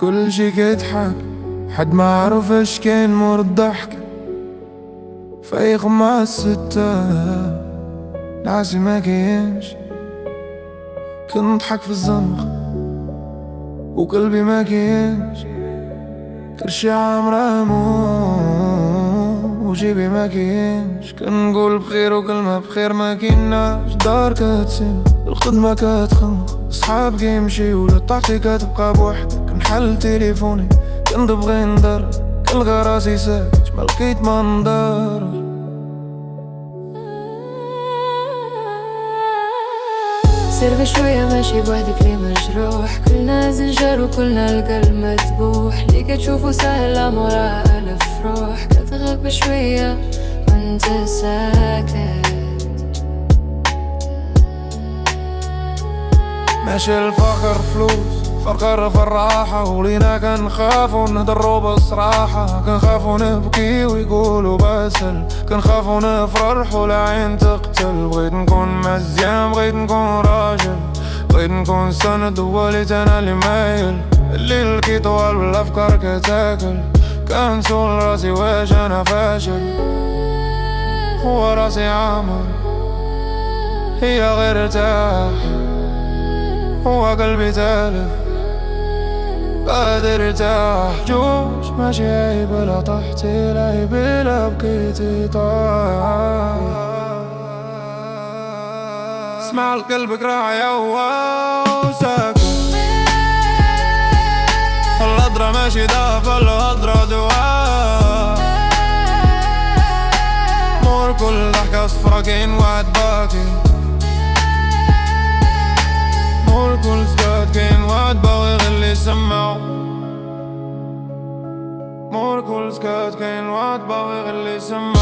كل شي كيضحك حد ما عرفش كان مر الضحك. فايق مع الستة نعسي ما كاينش، كنضحك في الزنق وقلبي ما كاينش. كرشي عامرة هموم وجيبي ما كاينش. كنقول بخير وكلمة بخير ما كايناش. دار كتسن الخدمة كتخنق، صحاب كيمشيو لطاحتي كتبقى بوحدك. كنحل تليفوني كنبغي ندار، كنلقى راسي ساكت ملقيت منظر. سير بشوية ماشي بوحدك لي مجروح، كلنا زنجر وكلنا القلب مذبوح. لي كتشوفو سهلة مورا ألف روح، كتغيب بشوية وانت ساكت. ماشي الفخر فلوس، فقر في الراحة. ولينا كنخافو نهدرو بصراحة، كنخافو نبكي ويقولوا بسل، كنخافو نفرح والعين تقتل. بغيت نكون مزيان بغيت نكون راجل، بغيت نكون سند وليت انا اللي مايل. الليل كي طوال والافكار كتاكل، كنسول راسي واش انا فاشل. هو راسي عامر هي غير ارتاح، هو قلبي تالف قادر ارتاح. جوش ماشي عيب لا طحتي العيب لا بكيتي طاح. اسمع القلب راعي وساكت، الهضرة ماشي دافع الهضرة دواء. مور كل ضحكة صفرا كاين واحد باكي، مور كل سكات كاين واحد باغي غير اللي يسمعو. مور كل سكات كاين واحد باغي غير اللي يسمعو.